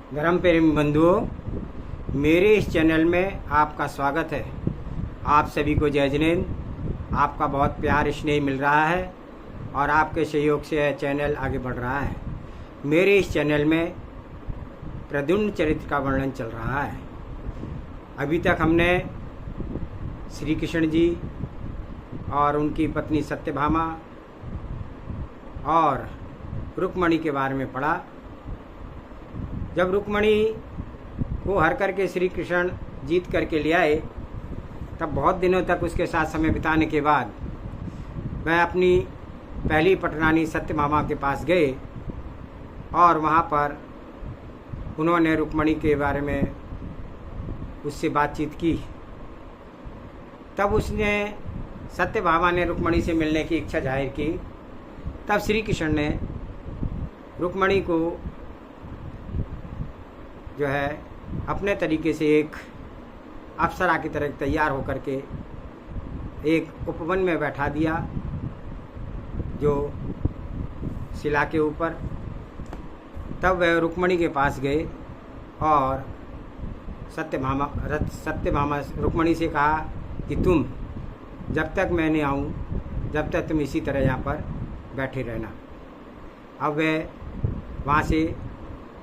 धर्म प्रेमी बंधुओं, मेरे इस चैनल में आपका स्वागत है। आप सभी को जय जिनेंद्र। आपका बहुत प्यार स्नेह मिल रहा है और आपके सहयोग से यह चैनल आगे बढ़ रहा है। मेरे इस चैनल में प्रद्युम्न चरित्र का वर्णन चल रहा है। अभी तक हमने श्री कृष्ण जी और उनकी पत्नी सत्यभामा और रुक्मणी के बारे में पढ़ा। जब रुक्मणी को हर करके श्री कृष्ण जीत करके ले आए, तब बहुत दिनों तक उसके साथ समय बिताने के बाद मैं अपनी पहली पटरानी सत्यभामा के पास गए और वहाँ पर उन्होंने रुक्मणी के बारे में उससे बातचीत की। तब उसने सत्यभामा ने रुक्मणी से मिलने की इच्छा जाहिर की। तब श्री कृष्ण ने रुक्मणी को जो है अपने तरीके से एक अप्सरा की तरह तैयार होकर के एक उपवन में बैठा दिया, जो शिला के ऊपर। तब वह रुक्मणी के पास गए और सत्यभामा रुक्मणी से कहा कि तुम जब तक मैं नहीं आऊँ, जब तक तुम इसी तरह यहाँ पर बैठे रहना। अब वह वहाँ से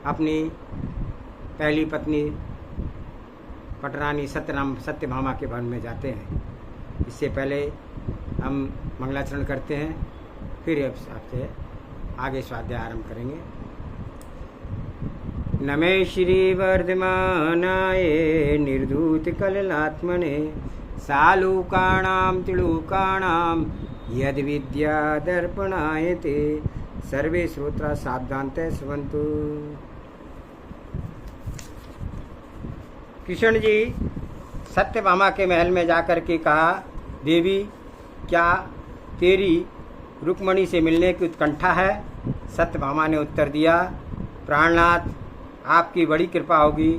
अपनी पहली पत्नी पटरानी सत्यभामा के भवन में जाते हैं। इससे पहले हम मंगलाचरण करते हैं, फिर आपसे आगे स्वाध्याय आरंभ करेंगे। नमे श्री वर्धमानाय निर्धूत कललात्मने सालूकाणां तिलूकाणां यद विद्या दर्पणायते सर्वे श्रोत्रा सावधानतः श्रवन्तु। कृष्ण जी सत्यभामा के महल में जाकर के कहा, देवी क्या तेरी रुक्मणी से मिलने की उत्कंठा है? सत्यभामा ने उत्तर दिया, प्राणनाथ आपकी बड़ी कृपा होगी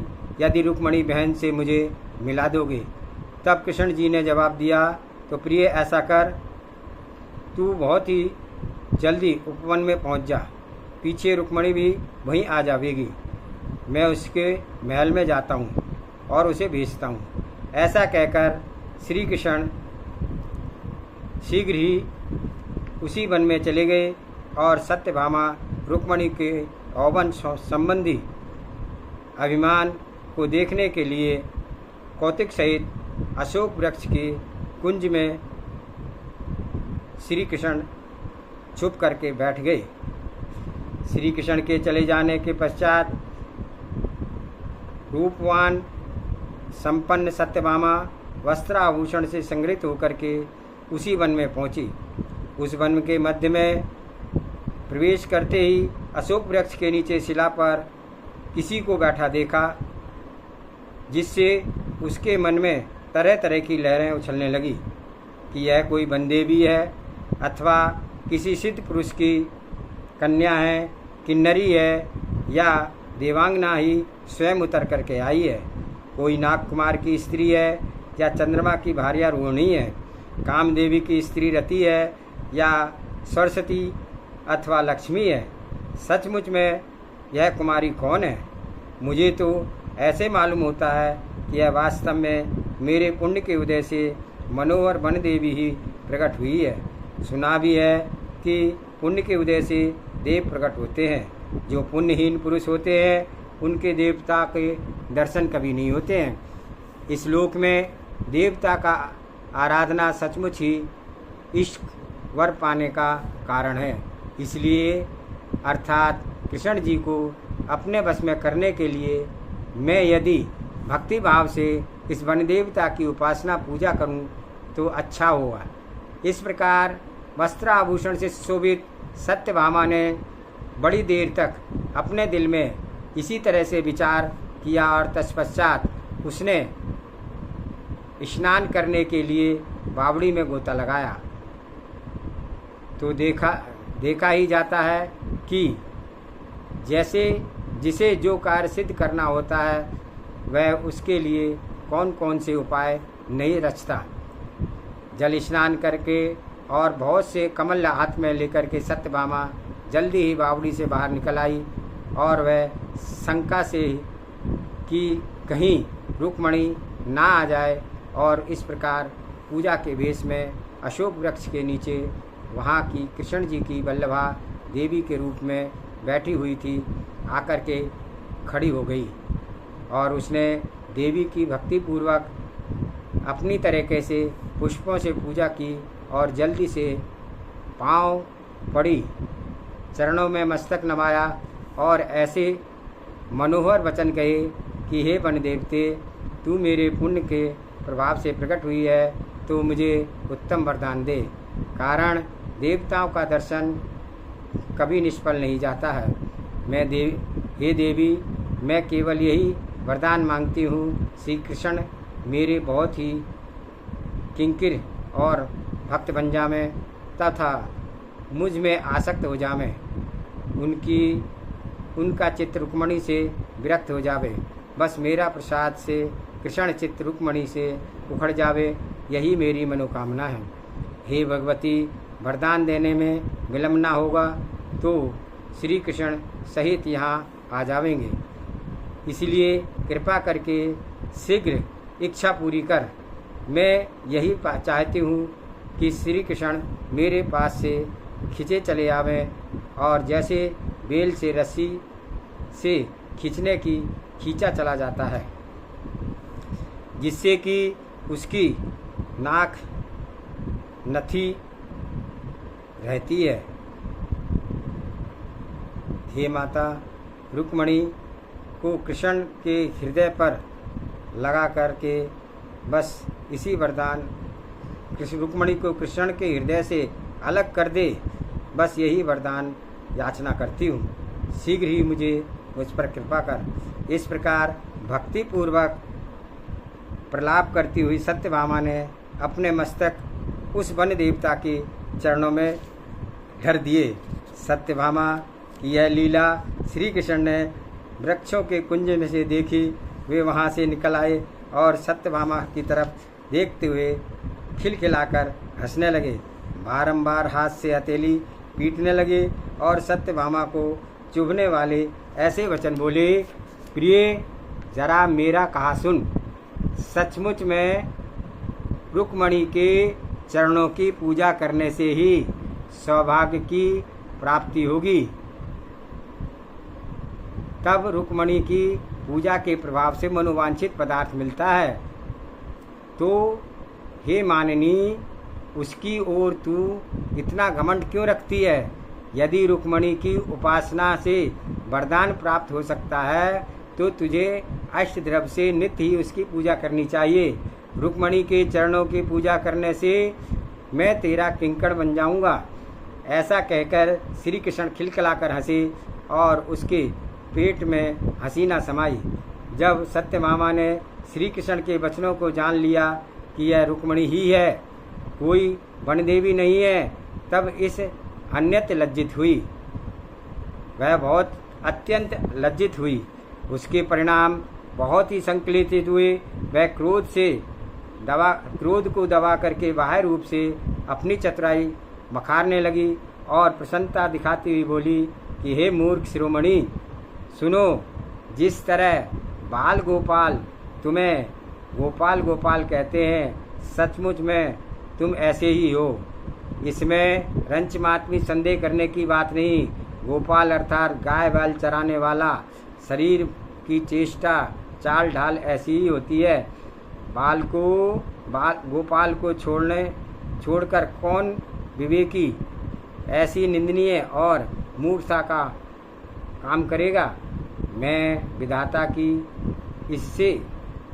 यदि रुक्मणी बहन से मुझे मिला दोगे। तब कृष्ण जी ने जवाब दिया, तो प्रिय ऐसा कर, तू बहुत ही जल्दी उपवन में पहुंच जा, पीछे रुक्मणी भी वहीं आ जाएगी। मैं उसके महल में जाता हूँ और उसे भेजता हूँ। ऐसा कहकर श्री कृष्ण शीघ्र ही उसी वन में चले गए और सत्यभामा रुक्मणी के यौवन संबंधी अभिमान को देखने के लिए कौतिक सहित अशोक वृक्ष के कुंज में श्री कृष्ण छुप करके बैठ गए। श्री कृष्ण के चले जाने के पश्चात रूपवान संपन्न सत्यभामा वस्त्राभूषण से संगृहित होकर के उसी वन में पहुंची। उस वन के मध्य में प्रवेश करते ही अशोक वृक्ष के नीचे शिला पर किसी को बैठा देखा, जिससे उसके मन में तरह तरह की लहरें उछलने लगी कि यह कोई बंदेवी है अथवा किसी सिद्ध पुरुष की कन्या है, किन्नरी है या देवांगना ही स्वयं उतर करके आई है, कोई नाग कुमार की स्त्री है या चंद्रमा की भार्या रोहिणी है, कामदेवी की स्त्री रति है या सरस्वती अथवा लक्ष्मी है। सचमुच में यह कुमारी कौन है? मुझे तो ऐसे मालूम होता है कि यह वास्तव में मेरे पुण्य के उदय से मनोहर वन देवी ही प्रकट हुई है। सुना भी है कि पुण्य के उदय से देव प्रकट होते हैं। जो पुण्यहीन पुरुष होते हैं उनके देवता के दर्शन कभी नहीं होते हैं। इस लोक में देवता का आराधना सचमुच ही इष्ट वर पाने का कारण है। इसलिए अर्थात कृष्ण जी को अपने बस में करने के लिए मैं यदि भक्ति भाव से इस वन देवता की उपासना पूजा करूं तो अच्छा होगा। इस प्रकार वस्त्राभूषण से सुशोभित सत्यभामा ने बड़ी देर तक अपने दिल में इसी तरह से विचार किया और तत्पश्चात उसने स्नान करने के लिए बावड़ी में गोता लगाया। तो देखा ही जाता है कि जैसे जिसे जो कार्य सिद्ध करना होता है वह उसके लिए कौन कौन से उपाय नहीं रचता। जल स्नान करके और बहुत से कमल हाथ में लेकर के सत्यभामा जल्दी ही बावड़ी से बाहर निकल आई और वह शंका से कि कहीं रुक्मणी ना आ जाए, और इस प्रकार पूजा के वेश में अशोक वृक्ष के नीचे वहाँ की कृष्ण जी की वल्लभा देवी के रूप में बैठी हुई थी, आकर के खड़ी हो गई और उसने देवी की भक्तिपूर्वक अपनी तरीके से पुष्पों से पूजा की और जल्दी से पांव पड़ी, चरणों में मस्तक नवाया और ऐसे मनोहर वचन कहे कि हे वन देवते, तू मेरे पुण्य के प्रभाव से प्रकट हुई है तो मुझे उत्तम वरदान दे। कारण देवताओं का दर्शन कभी निष्फल नहीं जाता है। हे देवी, मैं केवल यही वरदान मांगती हूँ, श्री कृष्ण मेरे बहुत ही किंकिर और भक्त बन जावें तथा मुझ में आसक्त हो जावें, उनका चित्त रुक्मणी से विरक्त हो जावे, बस मेरा प्रसाद से कृष्ण चित्त रुक्मणी से उखड़ जावे, यही मेरी मनोकामना है। हे भगवती, वरदान देने में विलम्ब ना होगा तो श्री कृष्ण सहित यहाँ आ जावेंगे, इसलिए कृपा करके शीघ्र इच्छा पूरी कर। मैं यही चाहती हूँ कि श्री कृष्ण मेरे पास से खिंचे चले आवें, और जैसे बेल से रस्सी से खींचने की खींचा चला जाता है, जिससे कि उसकी नाक नथी रहती है। हे माता, रुक्मणी को कृष्ण के हृदय पर लगा करके बस इसी वरदान, रुक्मणी को कृष्ण के हृदय से अलग कर दे, बस यही वरदान याचना करती हूँ, शीघ्र ही मुझे मुझ पर कृपा कर। इस प्रकार भक्तिपूर्वक प्रलाप करती हुई सत्यभामा ने अपने मस्तक उस वन देवता के चरणों में धर दिए। सत्यभामा की यह लीला श्री कृष्ण ने वृक्षों के कुंज में से देखी। वे वहाँ से निकल आए और सत्यभामा की तरफ देखते हुए खिलखिलाकर हंसने लगे, बारंबार हाथ से हथेली पीटने लगे और सत्यभामा को चुभने वाले ऐसे वचन बोले, प्रिय, जरा मेरा कहा सुन, सचमुच में रुक्मणी के चरणों की पूजा करने से ही सौभाग्य की प्राप्ति होगी। तब रुक्मणी की पूजा के प्रभाव से मनोवांछित पदार्थ मिलता है। तो हे माननी, उसकी ओर तू इतना घमंड क्यों रखती है? यदि रुक्मणी की उपासना से वरदान प्राप्त हो सकता है तो तुझे अष्टद्रव्य से नित्य ही उसकी पूजा करनी चाहिए। रुक्मणी के चरणों की पूजा करने से मैं तेरा किंकड़ बन जाऊंगा। ऐसा कहकर श्री कृष्ण खिलखिलाकर हंसे और उसके पेट में हंसी न समाई। जब सत्यभामा ने श्री कृष्ण के वचनों को जान लिया कि यह रुक्मणी ही है, कोई वनदेवी नहीं है, तब इस अन्यत्र लज्जित हुई। वह बहुत अत्यंत लज्जित हुई। उसके परिणाम बहुत ही संकलित हुए। वह क्रोध को दबा करके बाह्य रूप से अपनी चतुराई मखारने लगी और प्रसन्नता दिखाती हुई बोली कि हे मूर्ख शिरोमणि, सुनो, जिस तरह बाल गोपाल तुम्हें गोपाल गोपाल कहते हैं, सचमुच में तुम ऐसे ही हो। इसमें रंच मात्र संदेह करने की बात नहीं। गोपाल अर्थात गाय बैल चराने वाला, शरीर की चेष्टा चाल ढाल ऐसी ही होती है। गोपाल को छोड़कर कौन विवेकी ऐसी निंदनीय और मूर्खता का काम करेगा? मैं विधाता की इससे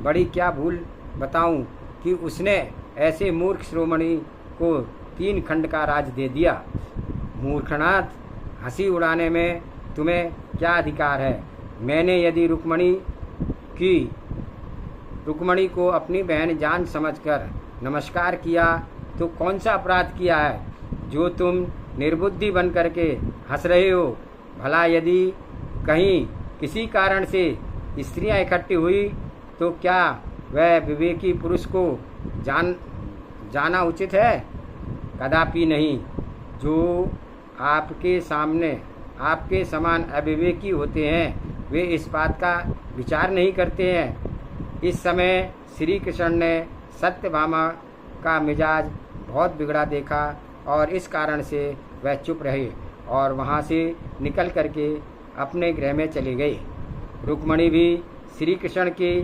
बड़ी क्या भूल बताऊं कि उसने ऐसे मूर्ख शिरोमणि को 3 खंड का राज दे दिया। मूर्खनाथ, हंसी उड़ाने में तुम्हें क्या अधिकार है? मैंने यदि रुक्मणी को अपनी बहन जान समझकर नमस्कार किया तो कौन सा अपराध किया है जो तुम निर्बुद्धि बन करके हंस रहे हो? भला यदि कहीं किसी कारण से स्त्रियां इकट्ठी हुई तो क्या वह विवेकी पुरुष को जाना उचित है? कदापि नहीं। जो आपके सामने आपके समान अविवेकी होते हैं, वे इस बात का विचार नहीं करते हैं। इस समय श्री कृष्ण ने सत्यभामा का मिजाज बहुत बिगड़ा देखा और इस कारण से वह चुप रहे और वहाँ से निकल करके अपने गृह में चले गए। रुक्मणी भी श्री कृष्ण की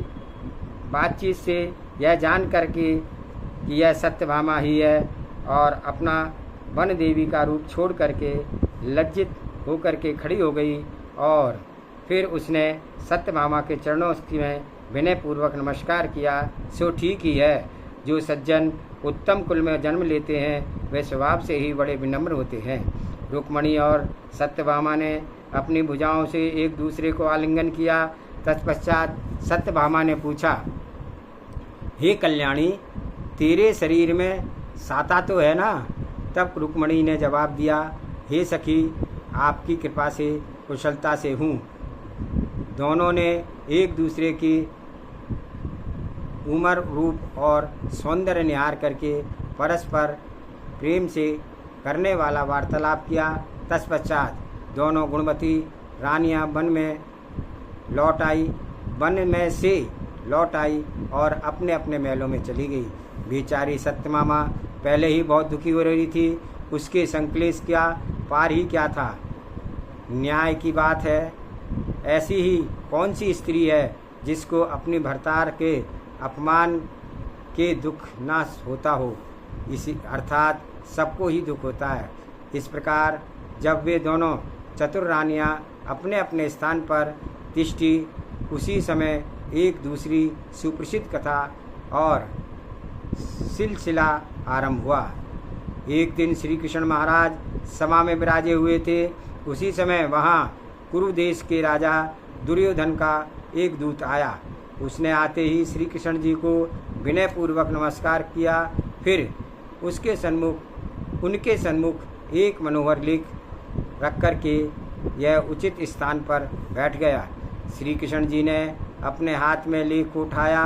बातचीत से यह जान करके कि यह सत्यभामा ही है और अपना वन देवी का रूप छोड़ करके लज्जित होकर के खड़ी हो गई और फिर उसने सत्यभामा के चरणों में विनयपूर्वक नमस्कार किया। सो ठीक ही है, जो सज्जन उत्तम कुल में जन्म लेते हैं वे स्वभाव से ही बड़े विनम्र होते हैं। रुक्मणी और सत्यभामा ने अपनी भुजाओं से एक दूसरे को आलिंगन किया। तत्पश्चात सत्यभामा ने पूछा, हे कल्याणी, तेरे शरीर में साता तो है ना? तब रुक्मणी ने जवाब दिया, हे सखी, आपकी कृपा से कुशलता से हूँ। दोनों ने एक दूसरे की उम्र, रूप और सौंदर्य निहार करके परस्पर प्रेम से करने वाला वार्तालाप किया। तत्पश्चात दोनों गुणवती रानियां वन में से लौट आई और अपने अपने महलों में चली गई। बेचारी सत्यभामा पहले ही बहुत दुखी हो रही थी, उसके संक्लेश क्या पार ही क्या था। न्याय की बात है, ऐसी ही कौन सी स्त्री है जिसको अपनी भर्तार के अपमान के दुख ना होता हो। इसी अर्थात सबको ही दुख होता है। इस प्रकार जब वे दोनों चतुर रानियां अपने अपने स्थान पर तिष्ठी, उसी समय एक दूसरी सुप्रसिद्ध कथा और सिलसिला आरंभ हुआ। एक दिन श्री कृष्ण महाराज सभा में विराजे हुए थे। उसी समय वहाँ कुरु देश के राजा दुर्योधन का एक दूत आया। उसने आते ही श्री कृष्ण जी को विनयपूर्वक नमस्कार किया। फिर उनके सन्मुख एक मनोहर लेख रख कर के यह उचित स्थान पर बैठ गया। श्री कृष्ण जी ने अपने हाथ में लेख को उठाया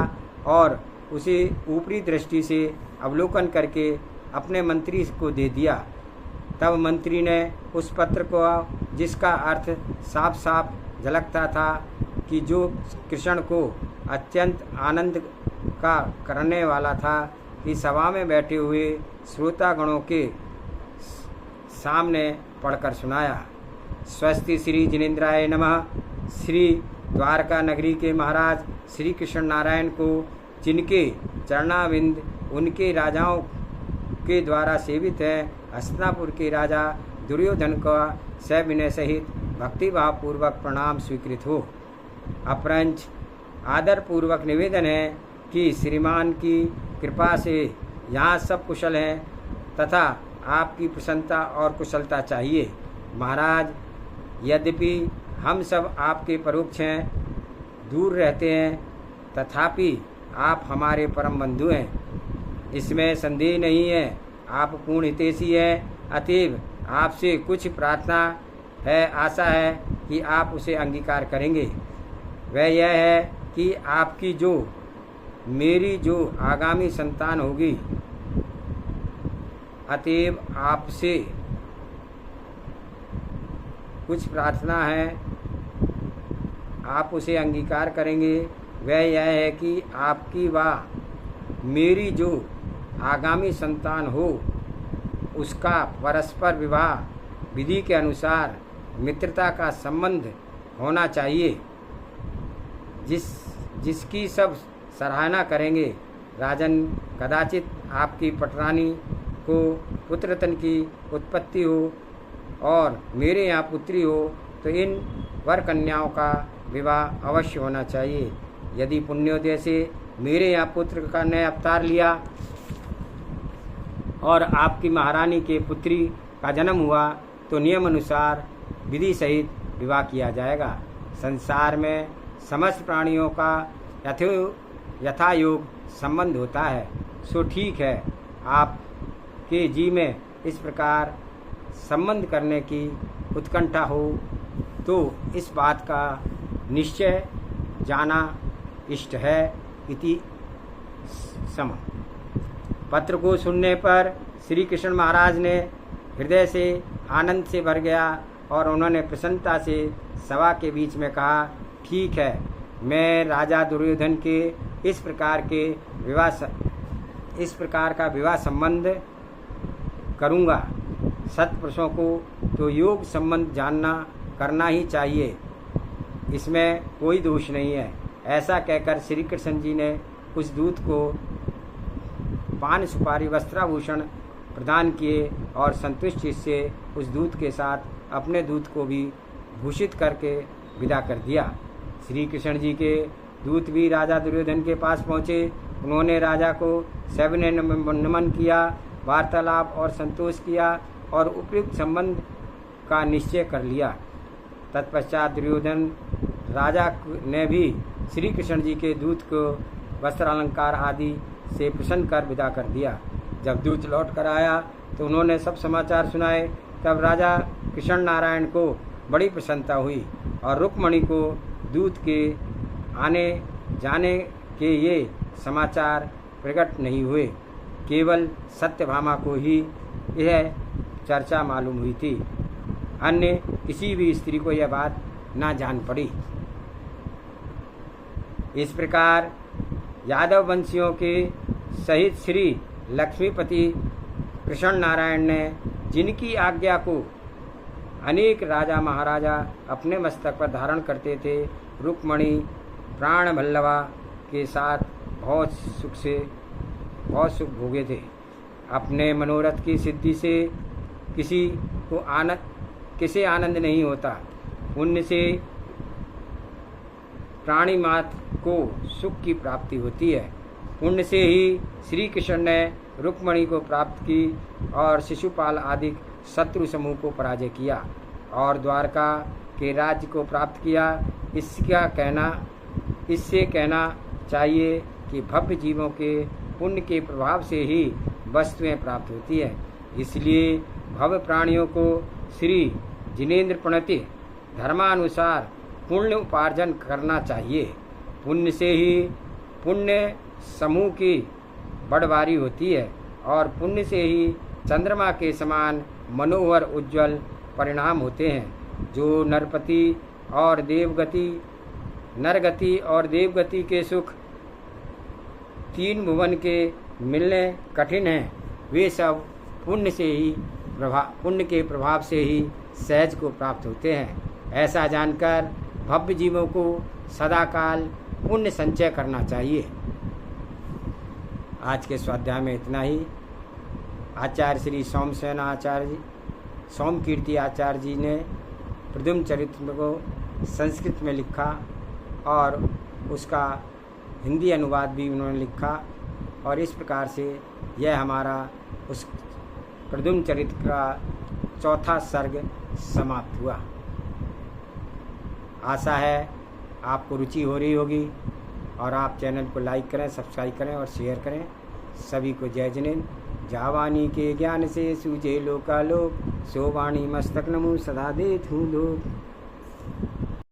और उसे ऊपरी दृष्टि से अवलोकन करके अपने मंत्री को दे दिया। तब मंत्री ने उस पत्र को, जिसका अर्थ साफ साफ झलकता था कि जो कृष्ण को अत्यंत आनंद का करने वाला था, कि सभा में बैठे हुए श्रोतागणों के सामने पढ़कर सुनाया। स्वस्ति श्री जिनेन्द्राय नमः। श्री द्वारका नगरी के महाराज श्री कृष्ण नारायण को, जिनके चरणाविंद उनके राजाओं के द्वारा सेवित है, हस्तिनापुर के राजा दुर्योधन का सविनय सहित भक्तिभाव पूर्वक प्रणाम स्वीकृत हो। अपरंच आदर पूर्वक निवेदन है कि श्रीमान की कृपा से यहाँ सब कुशल हैं तथा आपकी प्रसन्नता और कुशलता चाहिए। महाराज, यद्यपि हम सब आपके परोक्ष हैं, दूर रहते हैं, तथापि आप हमारे परम बंधु हैं, इसमें संदेह नहीं है। आप पूर्ण हितैषी हैं, अतएव आपसे कुछ प्रार्थना है, आशा है कि आप उसे अंगीकार करेंगे। वह यह है कि आपकी मेरी जो आगामी संतान होगी, अतएव आपसे कुछ प्रार्थना है, आप उसे अंगीकार करेंगे। वह यह है कि आपकी व मेरी जो आगामी संतान हो, उसका परस्पर विवाह विधि के अनुसार मित्रता का संबंध होना चाहिए, जिसकी सब सराहना करेंगे। राजन, कदाचित आपकी पटरानी को पुत्ररत्न की उत्पत्ति हो और मेरे यहाँ पुत्री हो, तो इन वर कन्याओं का विवाह अवश्य होना चाहिए। यदि पुण्योदय से मेरे यहाँ पुत्र का ने अवतार लिया और आपकी महारानी के पुत्री का जन्म हुआ, तो नियम अनुसार विधि सहित विवाह किया जाएगा। संसार में समस्त प्राणियों का यथायोग संबंध होता है। सो ठीक है, आपके जी में इस प्रकार संबंध करने की उत्कंठा हो, तो इस बात का निश्चय जाना इष्ट है। इति सम। पत्र को सुनने पर श्री कृष्ण महाराज ने हृदय से आनंद से भर गया और उन्होंने प्रसन्नता से सभा के बीच में कहा, ठीक है, मैं राजा दुर्योधन के इस प्रकार का विवाह संबंध करूँगा। सत्पुरुषों को तो योग संबंध जानना करना ही चाहिए, इसमें कोई दोष नहीं है। ऐसा कहकर श्री कृष्ण जी ने उस दूत को पान सुपारी वस्त्राभूषण प्रदान किए और संतुष्टि से उस दूत के साथ अपने दूत को भी भूषित करके विदा कर दिया। श्री कृष्ण जी के दूत भी राजा दुर्योधन के पास पहुँचे। उन्होंने राजा को सविनय नमन किया, वार्तालाप और संतोष किया और उपयुक्त संबंध का निश्चय कर लिया। तत्पश्चात दुर्योधन राजा ने भी श्री कृष्ण जी के दूत को वस्त्रालंकार आदि से प्रसन्न कर विदा कर दिया। जब दूत लौट कर आया तो उन्होंने सब समाचार सुनाए। तब राजा कृष्ण नारायण को बड़ी प्रसन्नता हुई और रुक्मणी को दूत के आने जाने के ये समाचार प्रकट नहीं हुए, केवल सत्यभामा को ही यह चर्चा मालूम हुई थी। अन्य किसी भी स्त्री को यह बात ना जान पड़ी। इस प्रकार यादव वंशियों के सहित श्री लक्ष्मीपति कृष्ण नारायण ने, जिनकी आज्ञा को अनेक राजा महाराजा अपने मस्तक पर धारण करते थे, रुक्मणी प्राण भल्लवा के साथ बहुत सुख भोगे थे। अपने मनोरथ की सिद्धि से किसे आनंद नहीं होता। पुण्य से प्राणी मात्र को सुख की प्राप्ति होती है। पुण्य से ही श्री कृष्ण ने रुक्मणी को प्राप्त की और शिशुपाल आदि शत्रु समूह को पराजय किया और द्वारका के राज्य को प्राप्त किया। इससे कहना चाहिए कि भव्य जीवों के पुण्य के प्रभाव से ही वस्तुएं प्राप्त होती है। इसलिए भव्य प्राणियों को श्री जिनेन्द्र प्रणति धर्मानुसार पुण्य उपार्जन करना चाहिए। पुण्य से ही पुण्य समूह की बढ़वारी होती है और पुण्य से ही चंद्रमा के समान मनोहर उज्जवल परिणाम होते हैं। जो नरगति और देवगति के सुख तीन भुवन के मिलने कठिन हैं, वे सब पुण्य के प्रभाव से ही सहज को प्राप्त होते हैं। ऐसा जानकर भव्य जीवों को सदाकाल पुण्य संचय करना चाहिए। आज के स्वाध्याय में इतना ही। आचार्य श्री सोमकीर्ति आचार्य जी ने प्रद्युम्न चरित्र को संस्कृत में लिखा और उसका हिंदी अनुवाद भी उन्होंने लिखा और इस प्रकार से यह हमारा उस प्रद्युम्न चरित्र का चौथा सर्ग समाप्त हुआ। आशा है आपको रुचि हो रही होगी और आप चैनल को लाइक करें, सब्सक्राइब करें और शेयर करें। सभी को जय जिनेन्द्र। जावानी के ज्ञान से सूझे लोकालोक, सो वाणी मस्तक नमो सदा देत हूँ लोक।